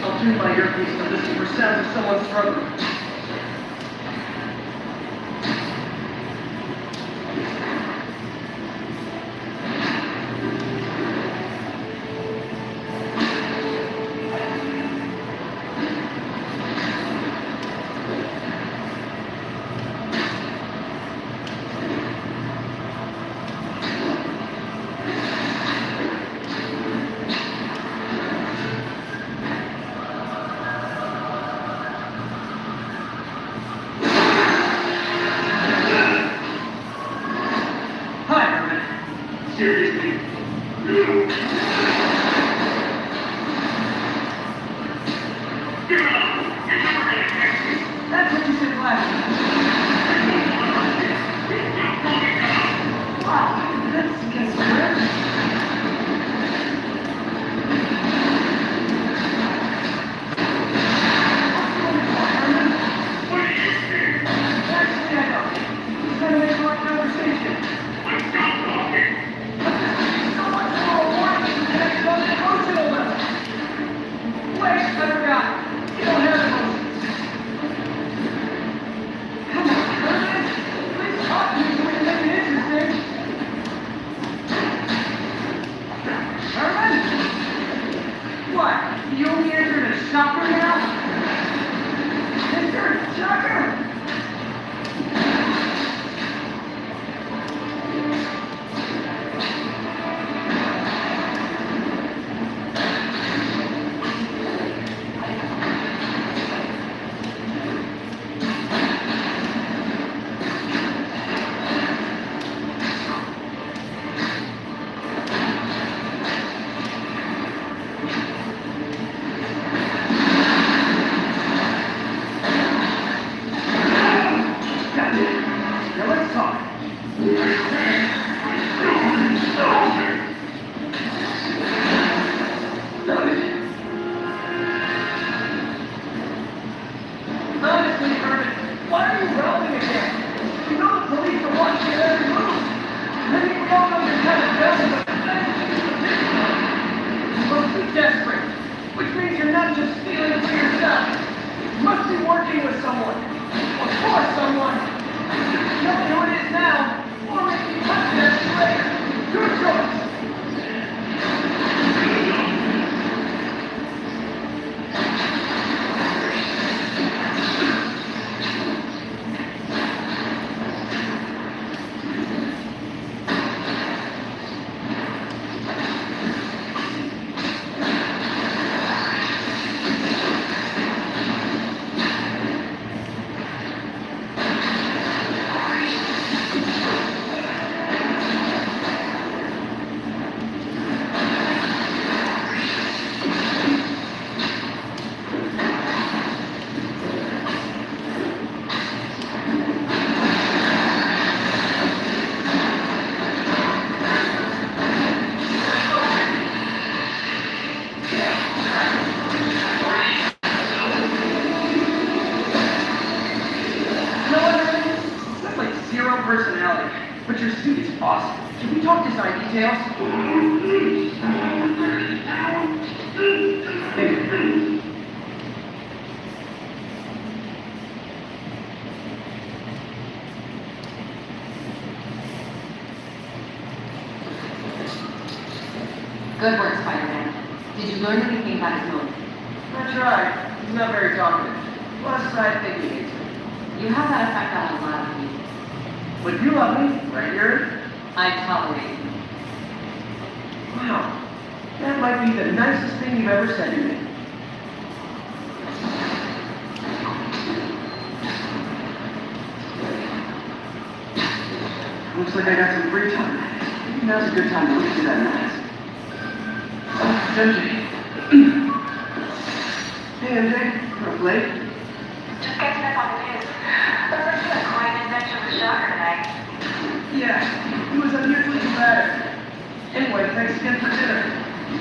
I'll tune my earpiece to listen for sounds of someone struggling. Seriously? That's what you said last time. Wow, that's against the rest. What do you think? Actually, I don't. He's trying to make a right conversation. I'm done talking. Wait, I forgot. You don't have emotions. Come on, Herman. Please talk to me so we can make it interesting. Herman? What? You only answered a shocker now? Mr. Shocker? Now let's talk. Honestly, Herman, why are you growling again? You know the police are watching your every move. I think we all know you're kind of jealous, but that's must be desperate, which means you're not just stealing for yourself. You must be working with someone, or for someone. Tell me who it is now, or make me touch that later. Your choice. Personality. But your suit is awesome. Can we talk design details? Hey. Good work, Spider-Man. Did you learn anything about his motive? I tried. He's not very talkative. Plus, I think he hates me. You have that effect on a lot of people. But you love me, right, Yuri? I tolerate you. Wow. That might be the nicest thing you've ever said to me. Looks like I got some free time. Maybe now's a good time to look through that mask. MJ. Hey, MJ. You're up late? Just catching up on the news. Looks like you had quite an adventure with Shocker tonight. Yeah, he was unusually combative. Anyway, thanks again for dinner.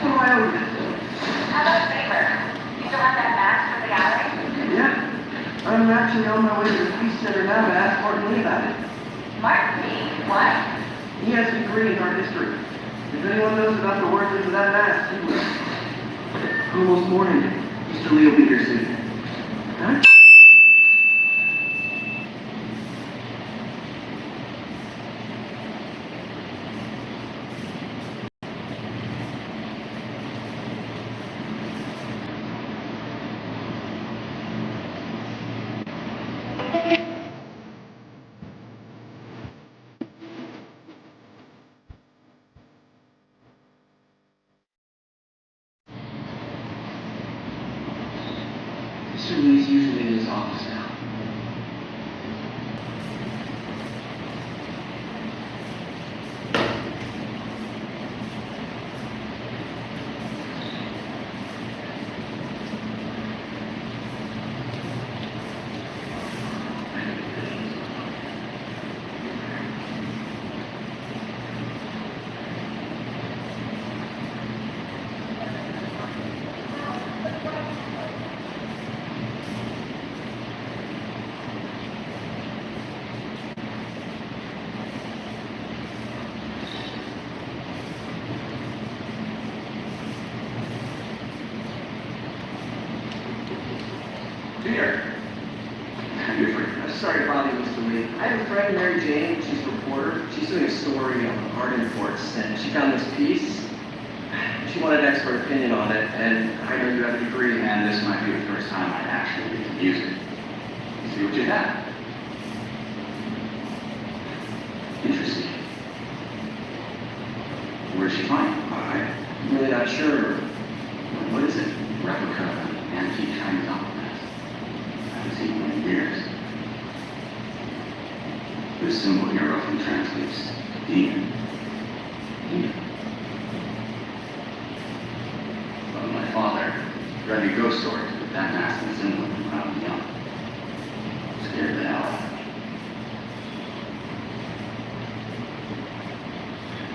What do I owe you? How about a favor? You still have that mask for the gallery? Yeah. I'm actually on my way to the Peace Center now to ask Martin Lee about it. Martin Lee? What? He has a degree in art history. If anyone knows about the origins of that mask, he will. Almost morning. Mr. Lee will be here soon. Huh? Mr. Lee's usually in his office now. Here. Sorry to bother you, Mr. Lee. I have a friend, Mary Jane. She's a reporter. She's doing a story on art imports, and she found this piece. She wanted an expert opinion on it, and I know you have a degree, and this might be the first time I actually get to use it. See what you have. Interesting. Where'd she find it? I'm really not sure. What is it? Replica of an antique Chinese opera mask. I haven't seen one in years. This symbol here roughly translates demon. Demon. Well, my father read me ghost stories with that mask and symbol when I was young. Scared the hell out of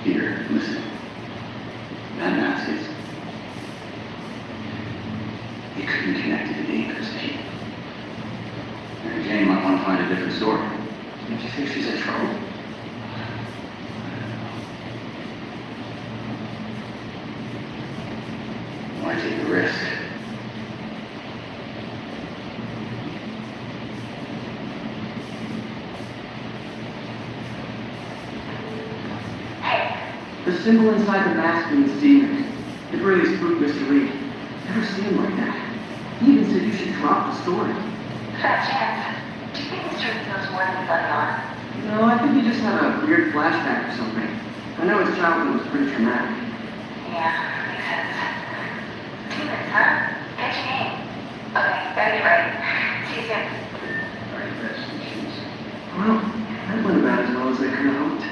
me. Here, listen. That mask is... It could be connected to dangerous people. Mary Jane might want to find a different story. Don't you think she's in trouble? Why take the risk? Hey, The symbol inside the mask means demon. It really spooked Mr. Lee. Never seen him like that. He even said you should drop the story. fat chance. Do you think Mr. Lee knows more than he's letting on? No, I think he just had a weird flashback or something. I know his childhood was pretty traumatic. Yeah, makes sense. Demons, huh? Catch your name. Okay, gotta get ready. See you soon. Alright, best issues. Well, that went about as well as I could have hoped.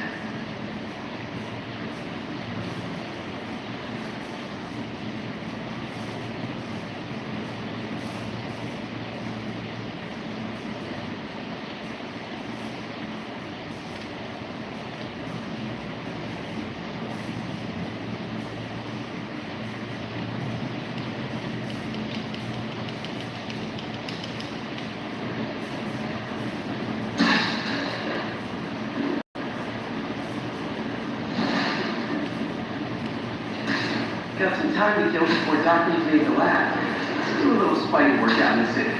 Got some time to kill before Doc needs me at the lab. Let's do a little spidey work out in the city.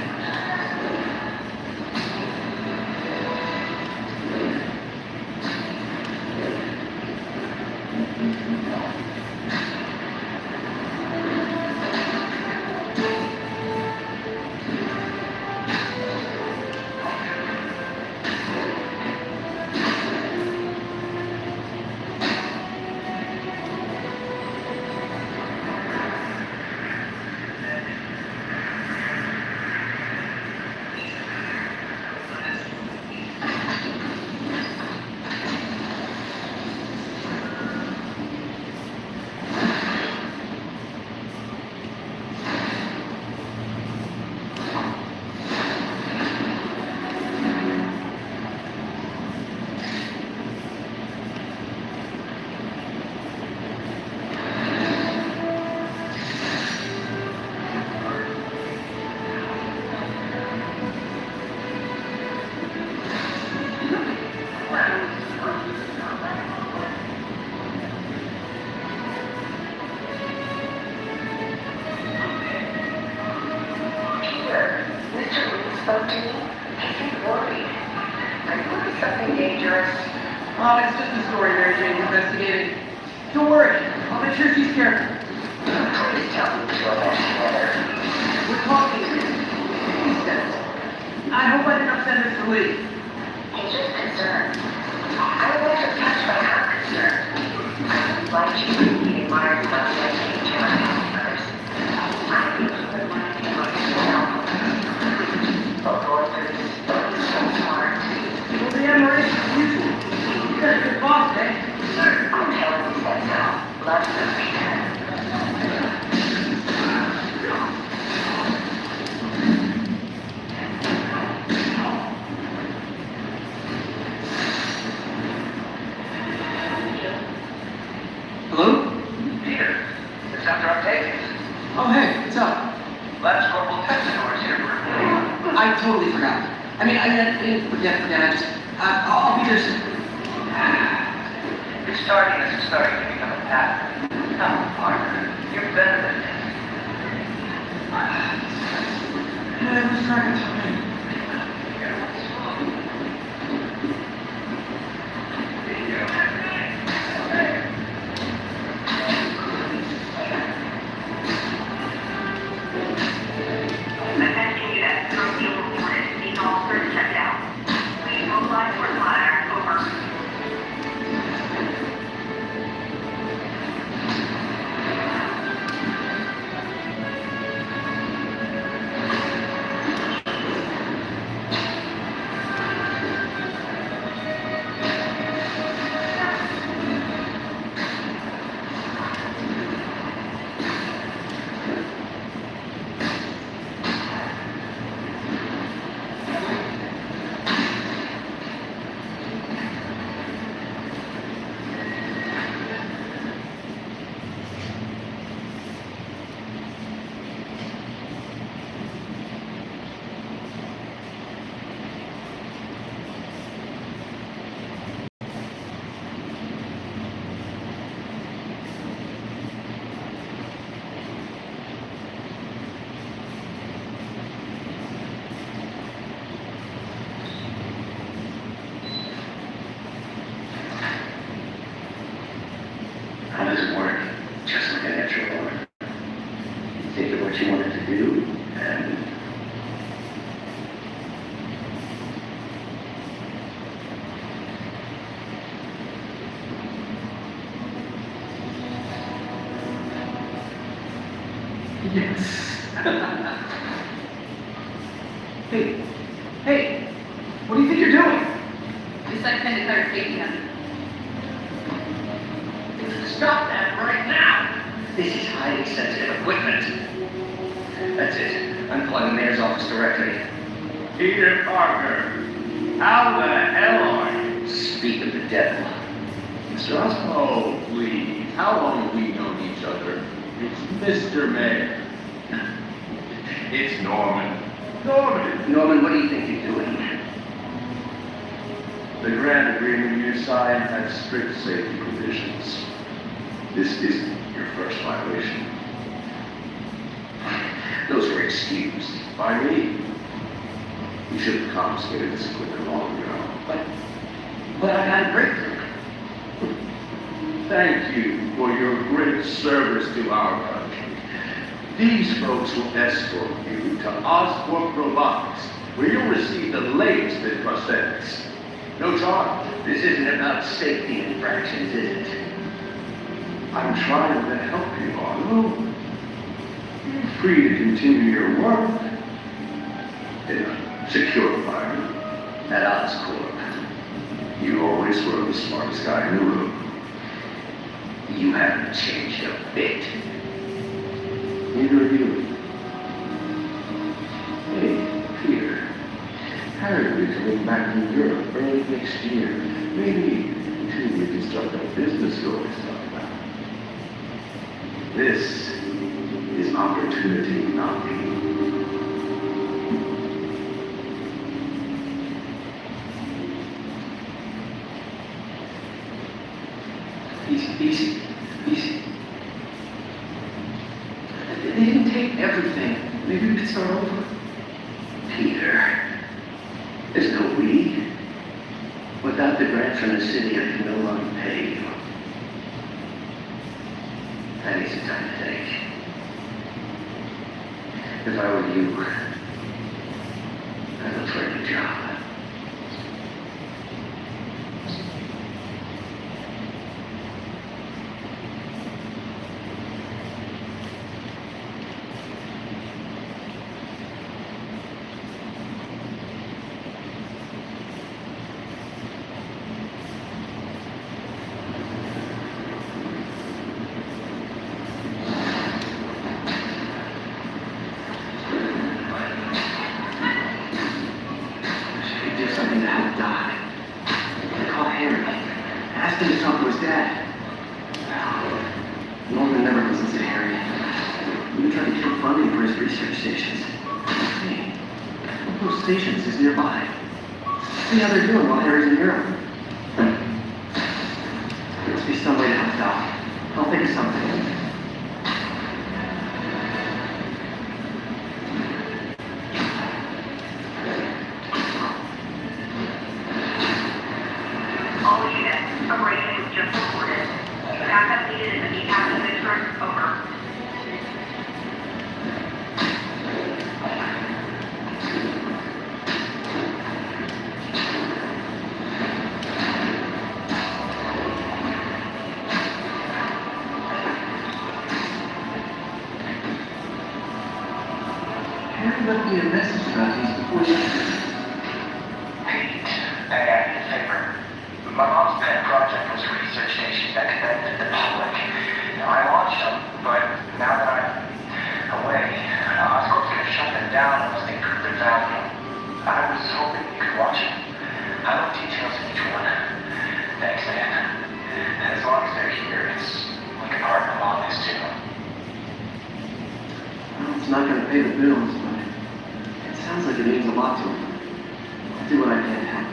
Spoke to me. He seemed worried. Are you looking for something dangerous? Oh, it's just a story Mary Jane's investigating. Don't worry, I'll make sure she's careful. Please tell me to all that together. We're talking he says. I hope I didn't upset Mr. Lee. He's just concerned. I would like to touch my own concern. I would like you to be admired by the way you do my others. I think you would want to be like yourself. But going through this is so smart. Well, the admiration is mutual. You got a good boss, eh? I'll tell him he said so. Love the reader. Hello? Peter, it's Dr. Octavius. Oh, hey, what's up? Labs Corporal Testador is here for a I totally forgot. I didn't forget. I just, I'll be there soon. It's starting to become a pattern. Come, partner, you're better than this. I was trying to tell you. How does it work? Just like a natural order. You think of what you wanted to do, and Yes. Hey, what do you think you're doing? Just like kind of clear safety hazard. Stop that right now! this is highly sensitive equipment. That's it. I'm calling the mayor's office directly. Peter Parker, how the hell are you? Speak of the devil. Mr. Osborn. Oh, please. How long have we known each other? It's Mr. Mayor. It's Norman. Norman, what do you think you're doing? The grant agreement you signed has strict safety provisions. This isn't your first violation. Those were excused by me. You should have confiscated this equipment long ago. But I had a breakthrough. Thank you for your great service to our country. These folks will escort you to Oscorp Robotics, where you'll receive the latest in prosthetics. No charge. This isn't about safety infractions, is it? I'm trying to help you, Arlo. You're free to continue your work in a secure environment. At Oscorp. You always were the smartest guy in the room. You haven't changed a bit. Neither of you. Hey, Peter. Harry will be coming back from Europe early next year. Maybe until we can start that business you're always talking about. This is opportunity knocking. Easy. They didn't take everything. Maybe we could start over. Peter, there's no we. Without the grant from the city, I can no longer pay you. That needs some time to take. If I were you, I'd look for a new job. Stations is nearby. See how they're doing while Harry's in Europe. There must be some way to help out. I'll think of something. All units, a break-in was just reported. Backup needed in the meat house in Pittsburgh. Over. Harry left me a message about these before you. Pete, I need a favor. My mom's pet project was a research station that connected the public. Now, I launched them, but now that I'm away, Oscorp's going to shut them down unless they prove their value. I was hoping you could watch them. I know details of each one. Thanks, man. As long as they're here, it's like a partner on this too. Well, it's not going to pay the bills, but it sounds like it means a lot to him. I'll do what I can to help.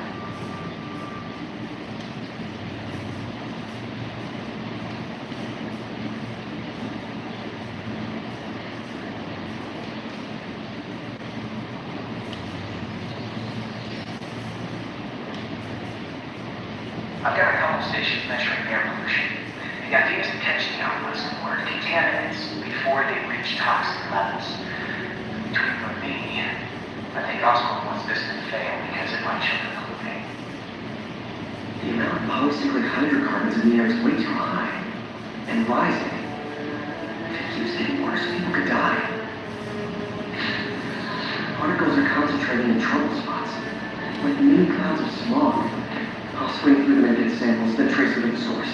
I've got a couple stations measuring air pollution. The idea is to catch the outputs or contaminants before they reach toxic levels. Between you and me, I think Oscorp wants this to fail because it might show the polluting. The amount of polycyclic hydrocarbons in the air is way too high. And rising. If it keeps getting worse, people could die. Particles are concentrating in trouble spots, like mini clouds of smog. I'll swing through them and get samples, then trace them to the source.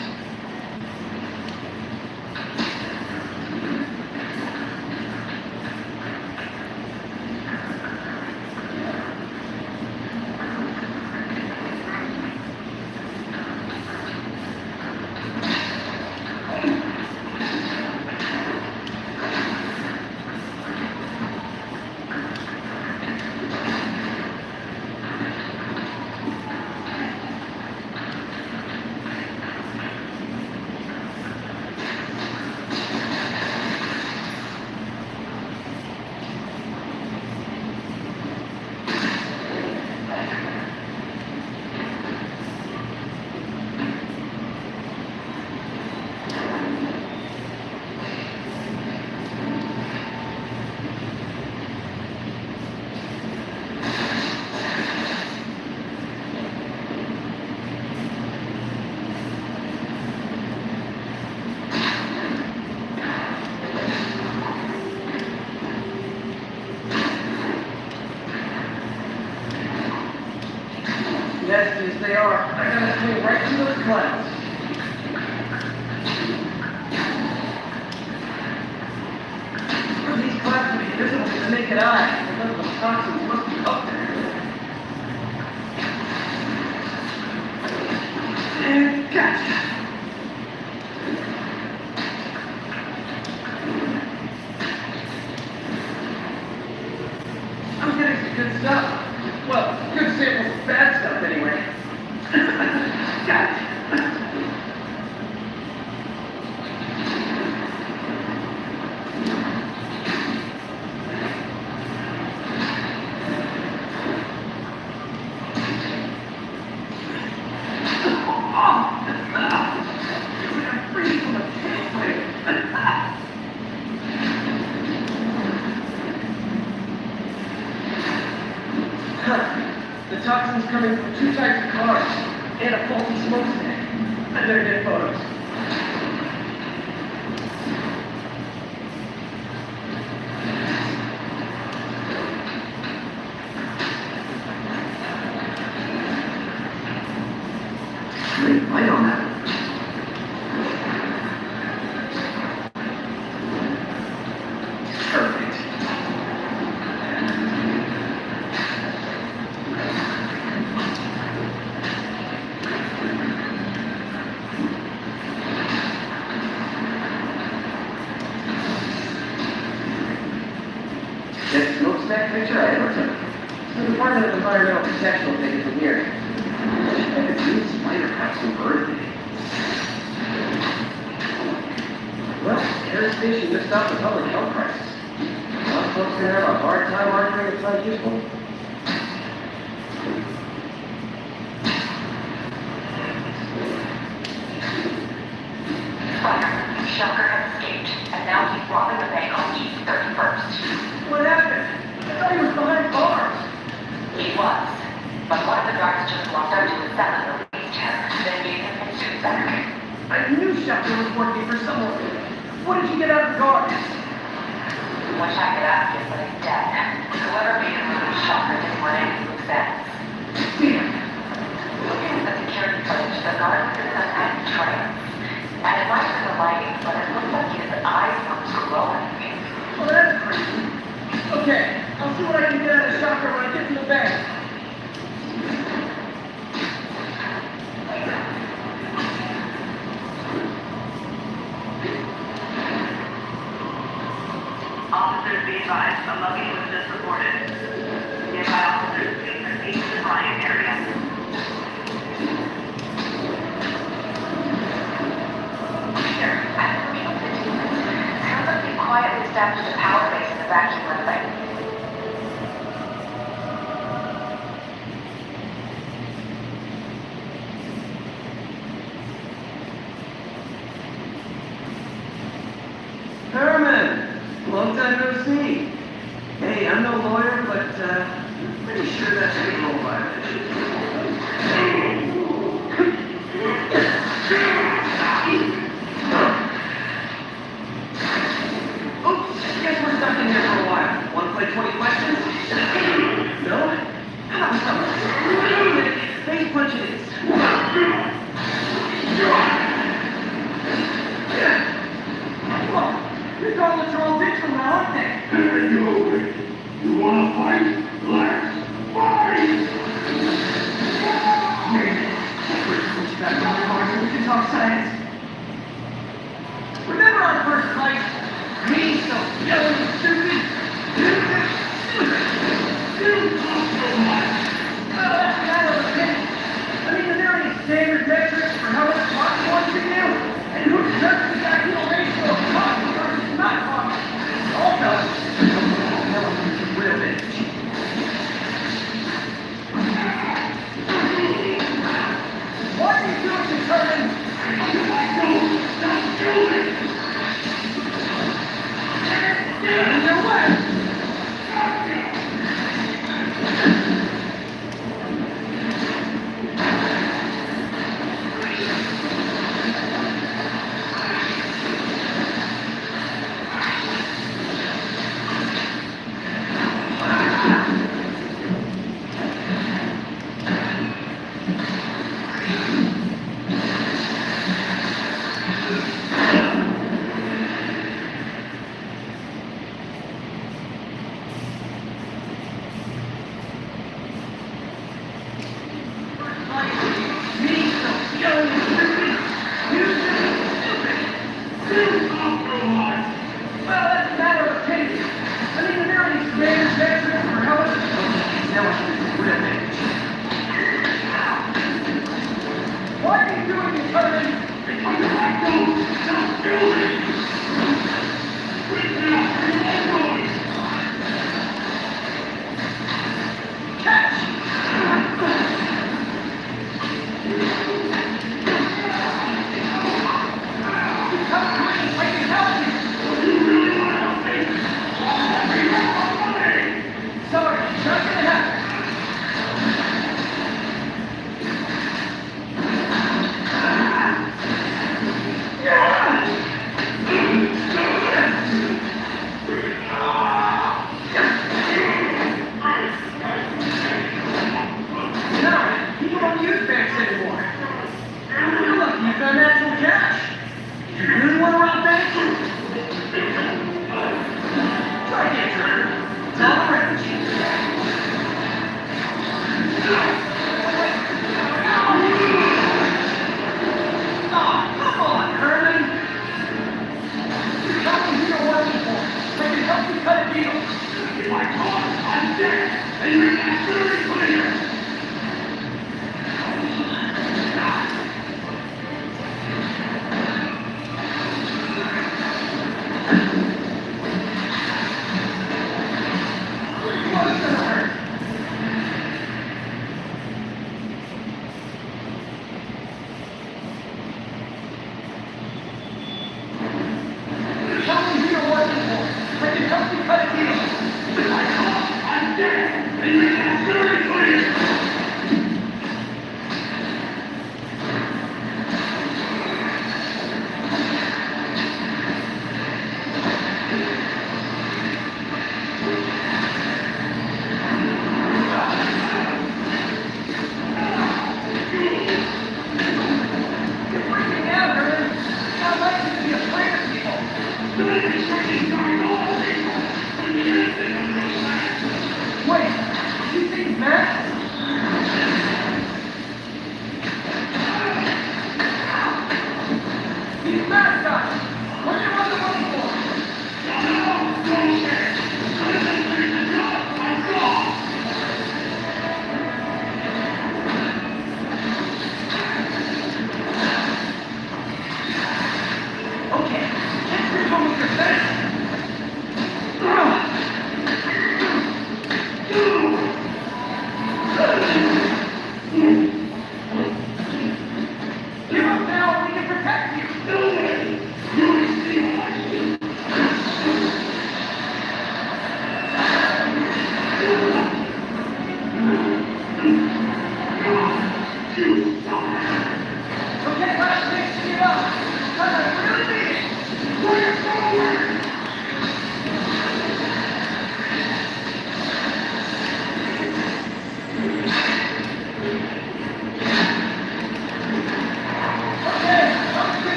me right through those clouds. For these clouds to be visible to the naked eye, the level of toxins must be up there. And gotcha. I'm getting some good stuff. Well, good samples of bad stuff anyway. Got it. The toxin's coming from two types of cars and a faulty smokestack. I better get photos. Great light on that. Perfect. That smokestack picture I ever took. The Department of Environmental Protection will take it from here. I could use spider cracks from birthday. Well, air station missed out the public health crisis. Some folks are gonna have a hard time arguing it's not useful. Spider, Shocker has escaped, and now he's robbing the bank on East 31st. What happened? I thought he was behind bars. He was, but one of the guards just walked up to his cell and released him, then gave him his suit back. I knew Shocker was working for someone. What did you get out of the guards? Wish I could ask him, but he's dead. Whoever made him release Shocker didn't want any loose ends. Damn. Looking at the security footage, the guard was in some kind of trance. And it might have been the lighting, but it looked like his eyes were glowing. Well, that's crazy. Okay, I'll see what I can get out of Shocker when I get to the bank. Officers be advised, a mugging was just reported. Nearby officers please proceed to the riot area. Peter, I'm looking at the demons. Sounds like they quietly established a power base in the vacuum runway. Herman! Long time no see. Hey, I'm no lawyer, but pretty sure that's legal violation. Oops, guess we're stuck in here for a while. Want to play 20 questions? No? How about some? Face punch it is. Come on. Your gauntlets are all digital now, aren't they? There you go. You wanna fight? Let's fight! Put you back on the car so we can talk science. Remember our first fight? Me, so young and stupid? Well, that's a matter of opinion. I mean, is there any standard metrics for how much fun you want to do? And who deserves the actual ratio of fun versus not fun? All fellas. Real bitch. Why are you doing this, Herman? Stop doing it! doing, you turd?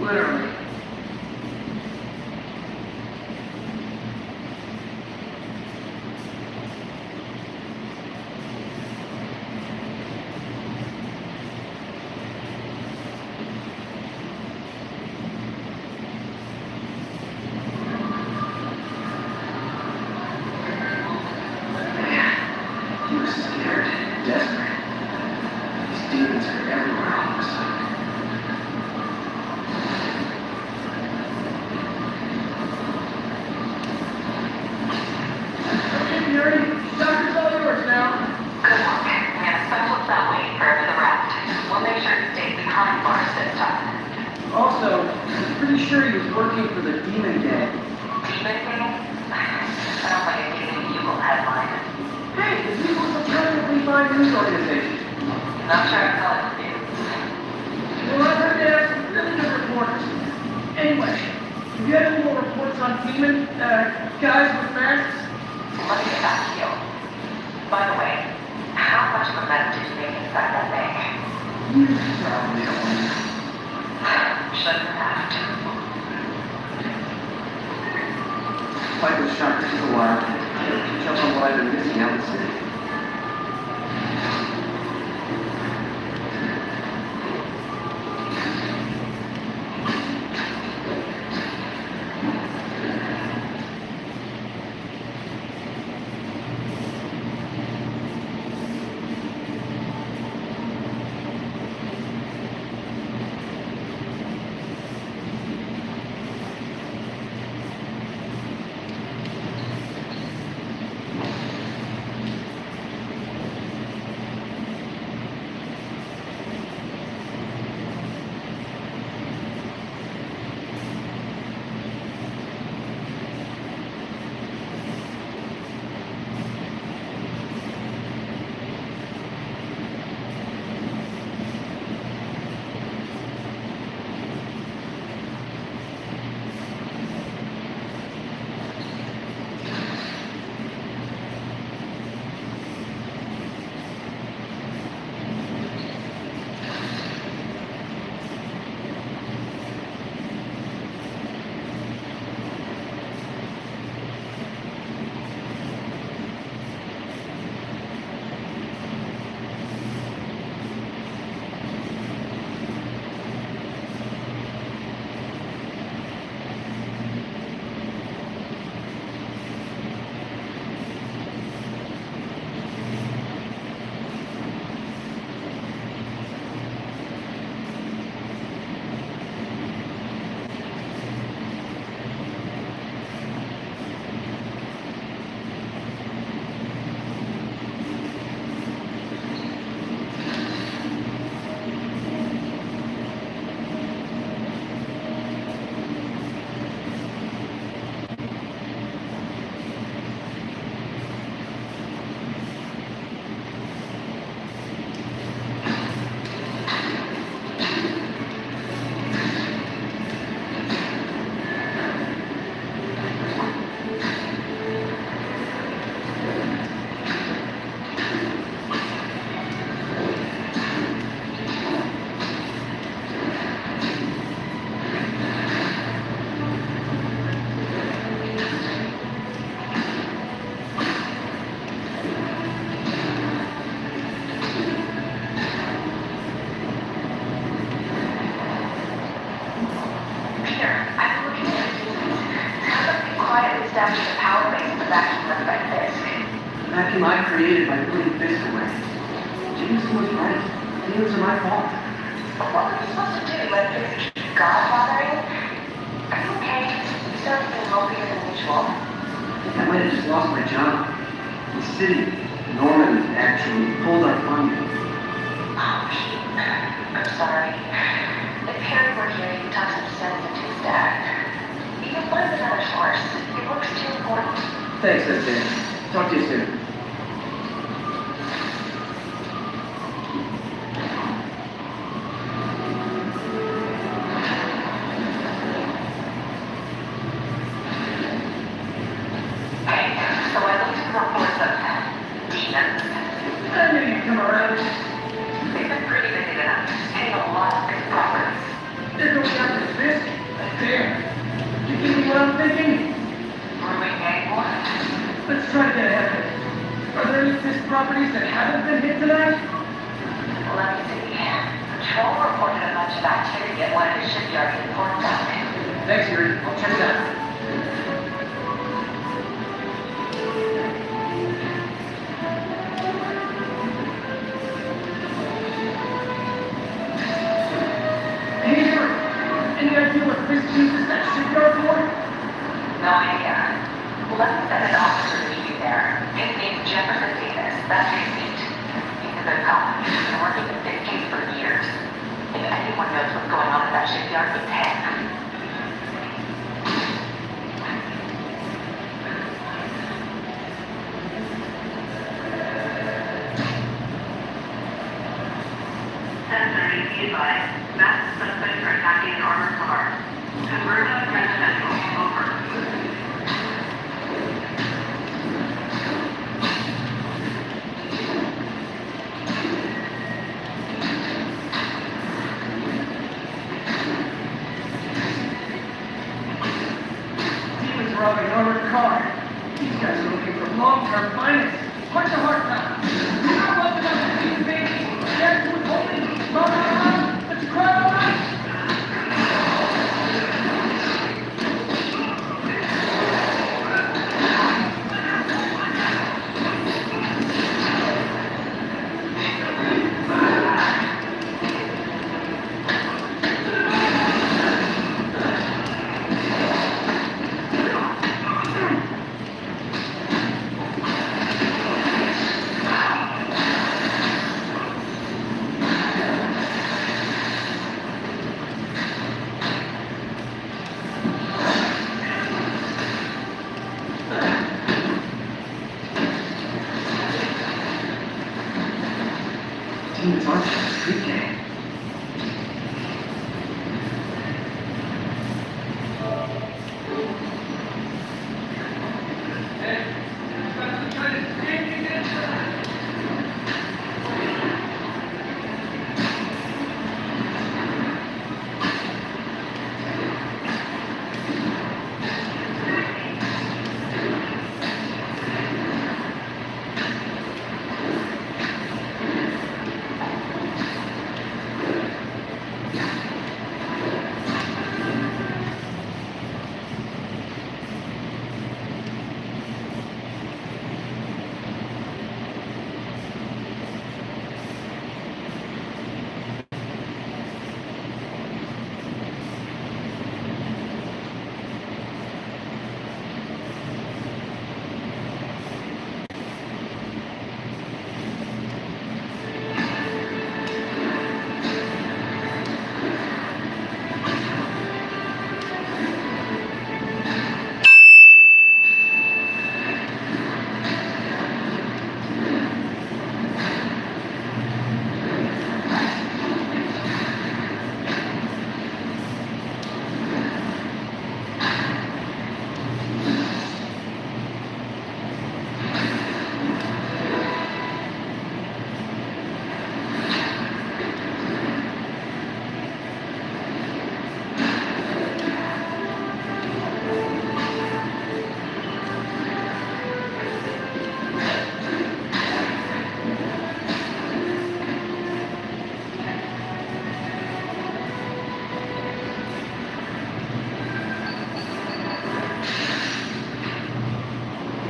Literally. He was scared, desperate. These demons are everywhere all of a sudden. Okay, Fury, doctor's all yours now. Good work. We have a special cell waiting for the rest. We'll make sure it stays behind bars this time. Also, I'm pretty sure he was working for the Demon Gang. Demon Gang? Sounds like a Daily Bugle headline. Hey, the people of the perfectly fine news organization. Not sure how it feels. Well, I've heard they have some really good reporters. Anyway, have you had any more reports on demon, guys with masks? Let me get back to you. By the way, how much of a mess did you make inside that bank? You probably don't. Shouldn't have to. Like the shark, she's alive. Catch up on what I've been missing out in the city. establish a power base in the vacuum left by Fisk. Vacuum I created by putting Fisk away. Jameson was right. Things are my fault. What were you supposed to do? Let Fisk keep godfathering? Are you okay? You sound even healthier than usual. I think I might have just lost my job. The city, Norman, actually pulled our funding. Oh, Pete. I'm sorry. If Harry were here, you'd talk some sense into his dad. You can find another source. It looks too important. Thanks, SJ. Talk to you soon. Okay, so I looked at the reports of demons. I knew you'd come around. They've been pretty busy tonight, hitting a lot of big properties. They're going after Fisk. There. You give me what I'm thinking? What are we paying for? Let's try to get ahead of it. Are there any Fisk properties that haven't been hit tonight? Let me see. Patrol reported a bunch of activity at one of the shipyards in Port Dock. Thanks, Yuri. I'll check it out. Hey, Yuri. Any idea what Fisk uses that shipyard for? No idea. Let me send an officer to meet you there. His name's Jefferson Davis. That's his seat. He's a good cop. He's been working the Fisk case for years. If anyone knows what's going on at that shipyard, it's him. Be advised, masked suspects are attacking an armored car. Converge residential. Over. Demons robbing an armored car. These guys are looking for this. Heart to heart now. You know what's about to be, baby? That's what's holding. Mama, let's cry all night. Demons aren't just a street gang.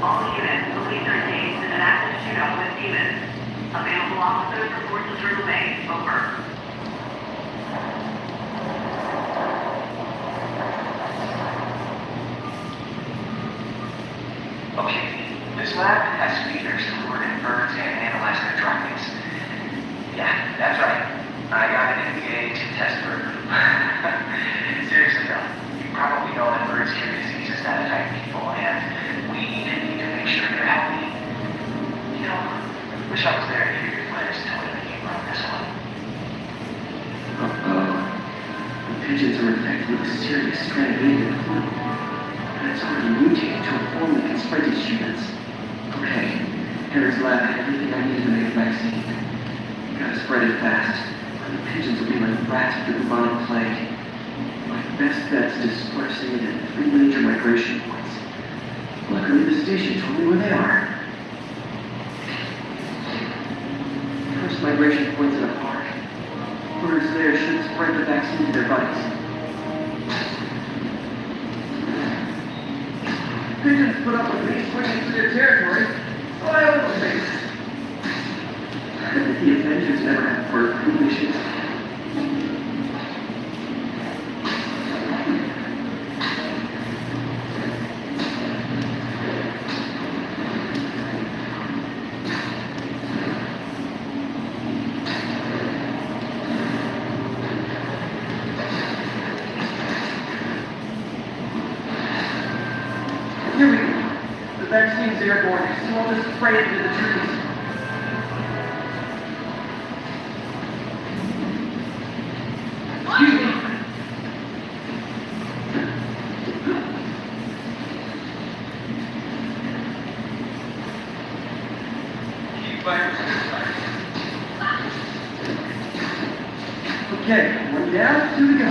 All units, police are engaged in an active shootout with demons. Available officers report to Turtle Bay. Over. Okay, this lab has feeders who work in birds and analyze their droppings. Yeah, that's right. I got an NDA to test for. Seriously though, you probably know that birds carry diseases that affect people, and we need to make sure they're healthy. You know, wish I was there to hear your players tell me the game on this one. Uh-oh. The pigeons are infected with a serious strain of avian flu. And it's already mutated to a form that can spread to humans. Okay, Harry's lab had everything I needed to make a vaccine. Gotta spread it fast. Or the pigeons will be like rats with the bubonic plague. My best bet's dispersing it at 3 major migration points. Luckily, the station told me where they are. First migration point's in a park. Birds there should spread the vaccine to their buddies. Pigeons put up with me swinging through their territory, so I overthink. The Avengers never have bird flu missions. Here we go. The vaccine's airborne, so I'll just spray it into the trees. Excuse me. Keep fires in Okay, one down, two to go.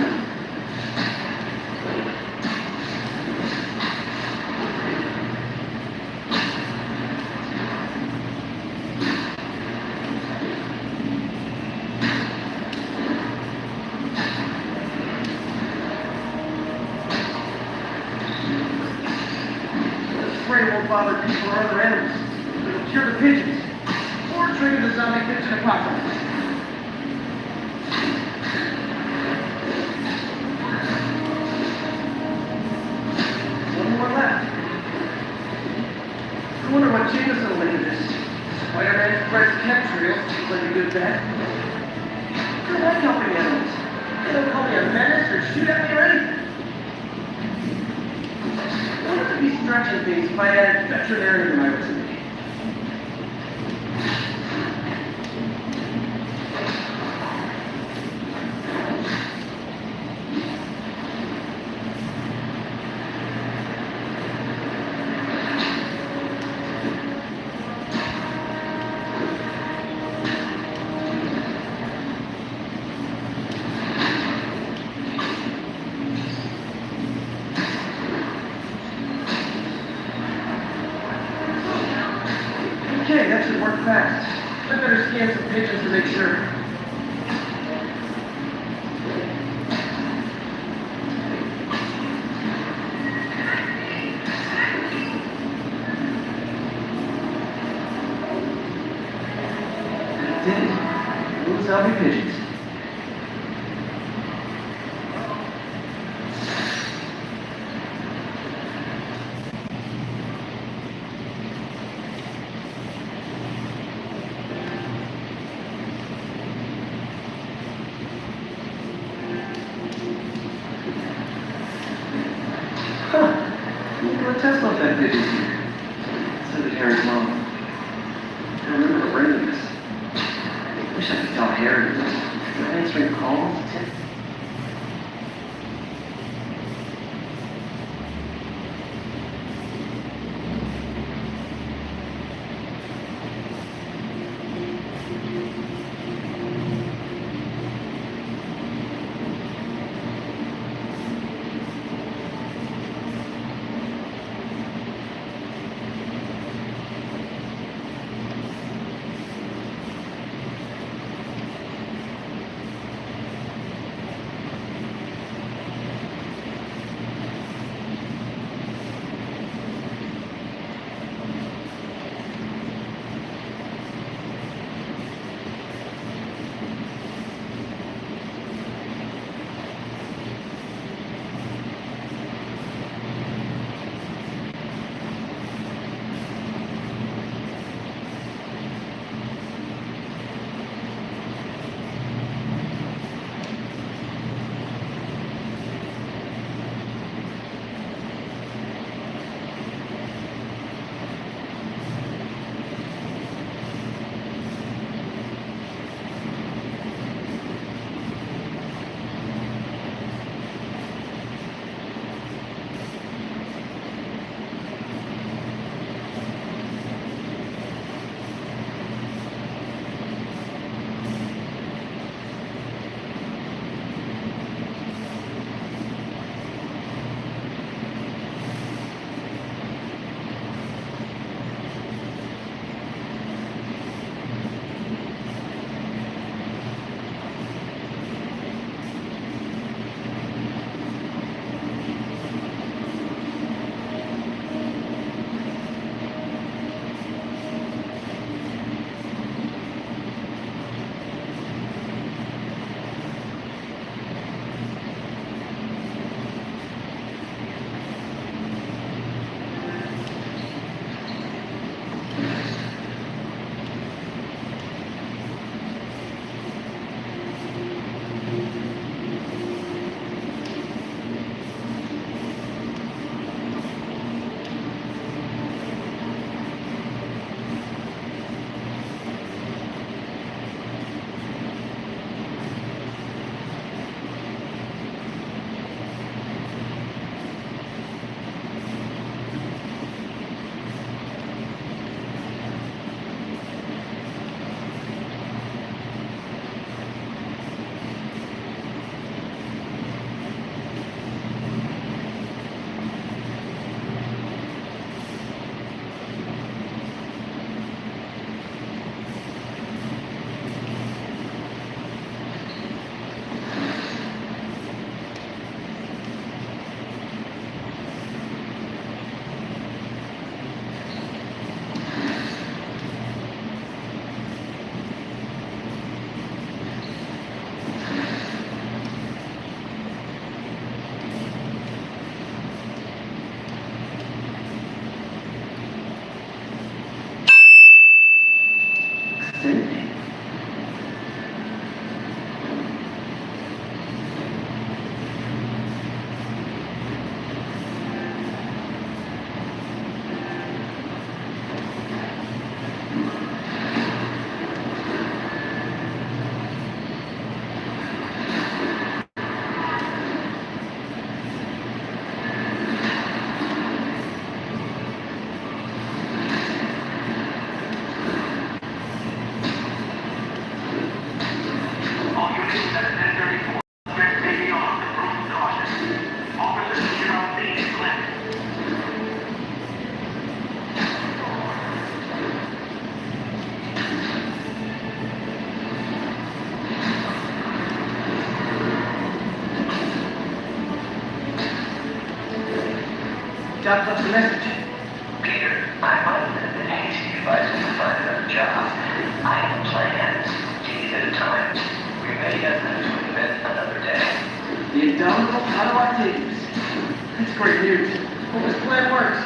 people or other animals. It'll cure the pigeons, or trigger the zombie pigeon apocalypse. One more left. I wonder what Jameson will make of this. Spider-Man's fresh chemtrails seems like a good bet. I like helping animals. They don't call me a menace or shoot at me or anything. I wouldn't be stretching things if I added veterinarian to my resume. Okay, that should work fast. I better scan some pigeons to make sure. I did it. Little zombie pigeons. Nikola Tesla fed pigeons here. So did Harry's mom. I remember her bringing this. Wish I could tell Harry this. Doc left a message. Peter, I might have been a bit hasty advising you to find another job. I have plans, days at a time. We may have to invent another day. The indomitable, how do I take this? That's great news. Hope this plan works.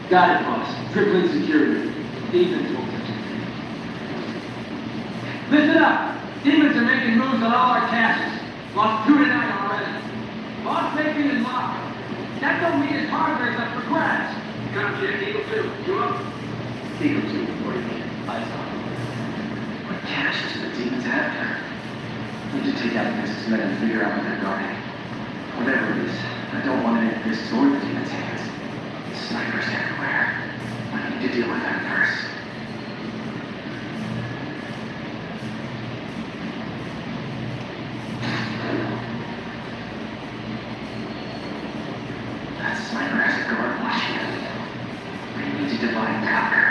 Got it, boss. Tripling security. Demons will touch it. Listen up! Demons are making moves on all our caches. Lost 2 tonight already. Boss Safety and Lock. That don't mean his hardware's up for grabs. Gotcha, Eagle 2. You up? Eagle 2, what do you mean? What caches are the demons after? Need to take out Mrs. Men and figure out what they're guarding. Whatever it is, I don't want it in Mrs. or the demons' hands. Snipers everywhere. I need to deal with them first. That sniper has a guard watching him. We need to divide powder.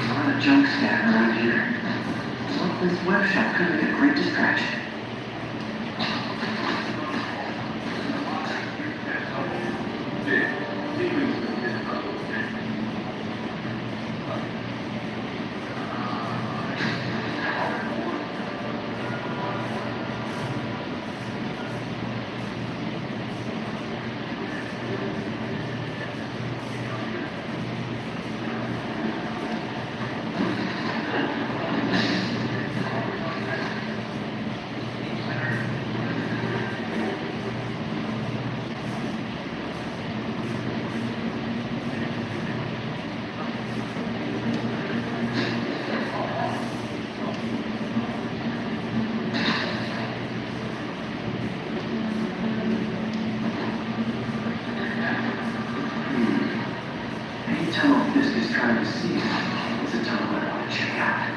A lot of junk scattered around here. This web shop could make a great distraction. Any tunnel Fisk is trying to see is a tunnel I want to check out.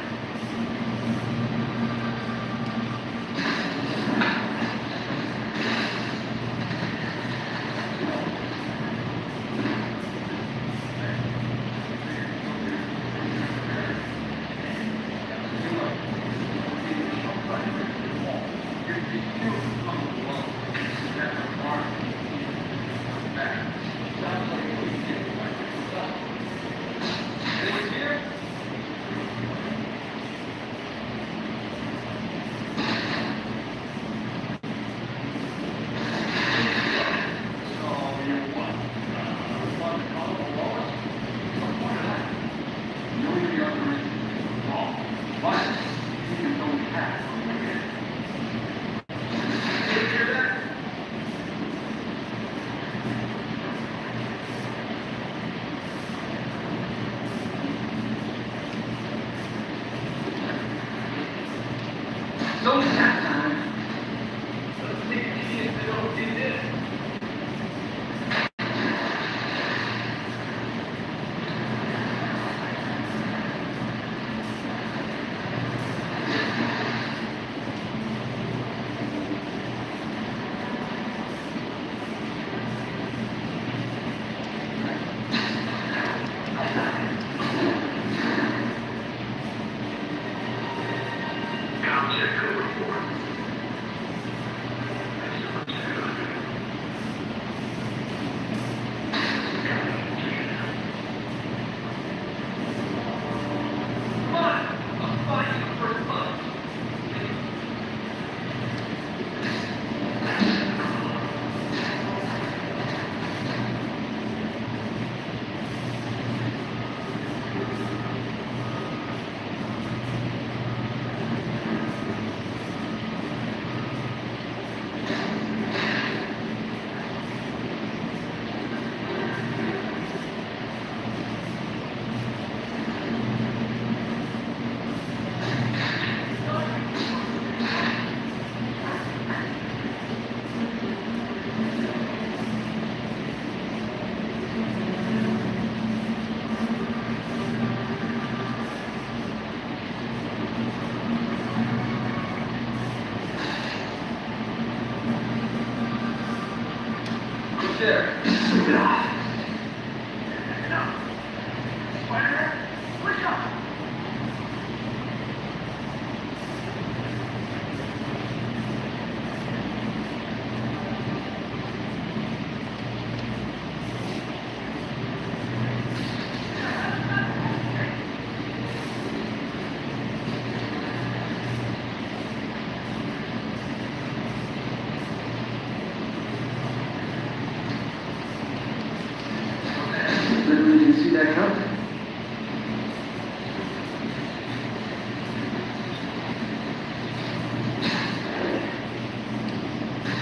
didn't see that coming.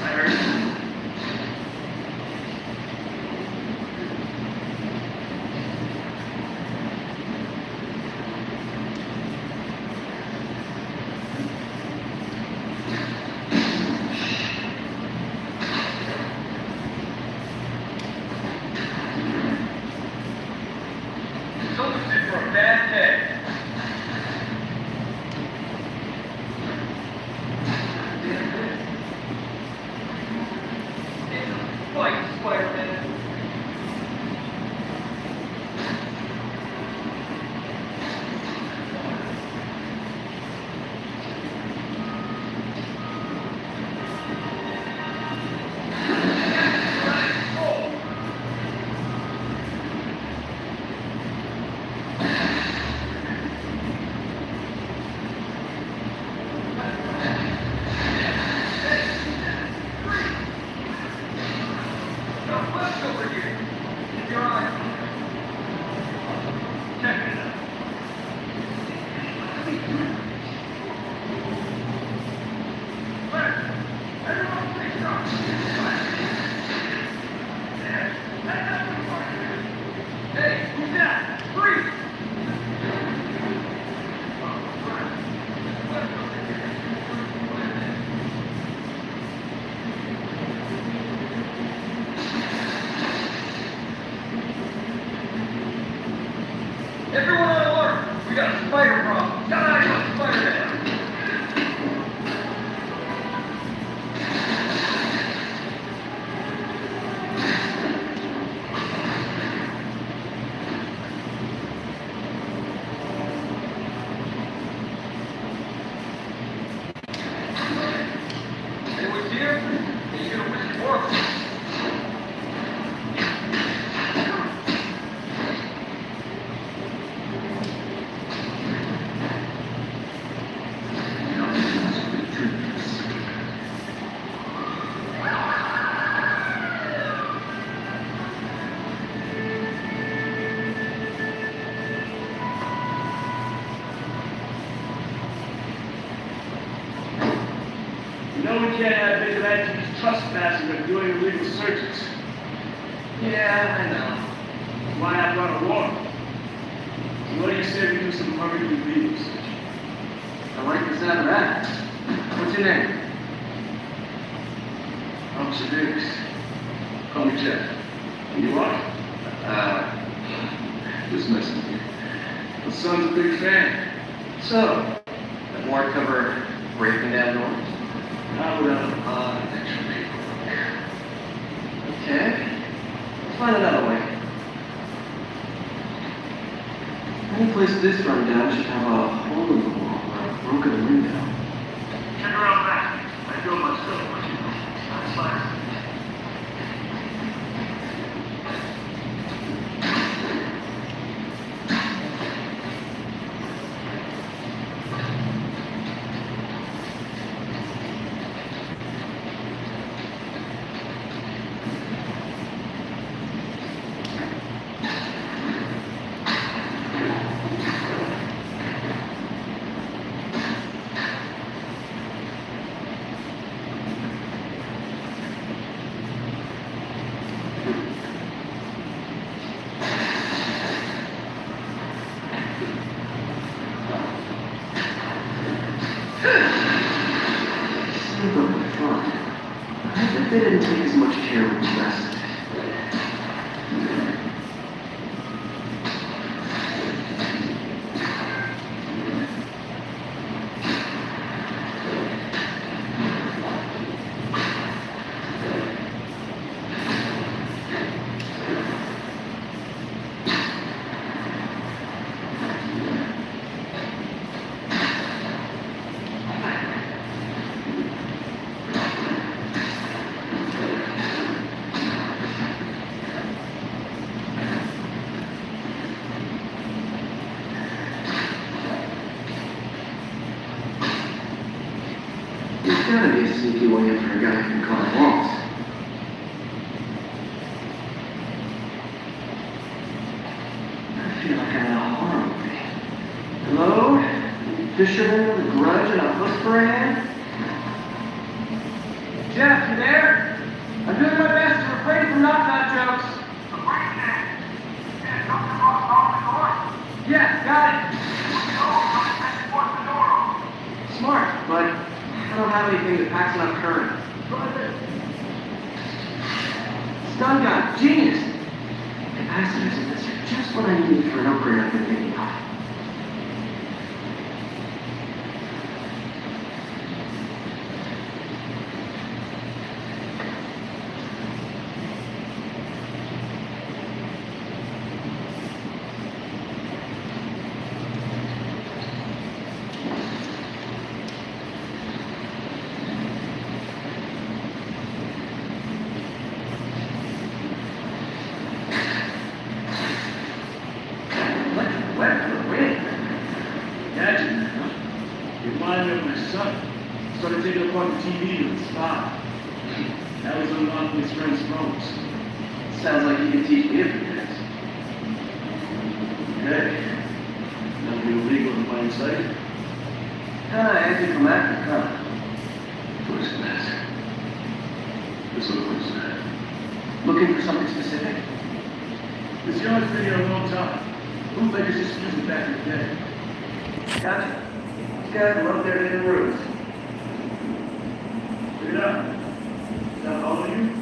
I heard you. Something's in for a bad day. It's a fight, Spider-Man. Hey, who's that? Freeze! Everyone on alert! We got a spider problem. Got out of here, Spider-Man! Anyone's here? Are you gonna wish it worked? You know we can't have vigilantes trespassing or doing illegal searches. Yeah, I know. Why not run a warrant? So what do you say we do some hurried legal search? I like the sound of that. What's your name? Officer Davis. Call me Jeff. And you are? Just messing with you. My son's a big fan. So, that warrant cover breaking down doors? Not without a lot of extra paperwork. Okay. Let's find another way. Any place this run down should have a hole in the wall or a broken window. Check around back. I do it myself, but you know, that's fine. I bet they didn't take as much care with the rest of it. There's gotta be a sneaky way in for a guy who can climb walls. feel like I'm in a horror movie. Hello? Fisherman with a grudge and a hook for a hand? Jeff, you there? I'm doing my best to refrain from knock-knock jokes. Yeah, got it. Smart, but I don't have anything that packs enough current. Stun gun, genius. Capacitors in this are just what I need for an upgrade I've been thinking of. Imagine, huh? It reminded me of my son. Started taking apart the TV with his father. That was unlocking his friend's phones. Sounds like you can teach me a few things. Okay. That'll be illegal in plain sight. Anticlimactic, huh? What's that? This looks sad. Looking for something specific? This yard's been here a long time. Bootleggers just used it back in the day. Gotcha. These guys love their hidden roots. Pick it up. Is that all of you?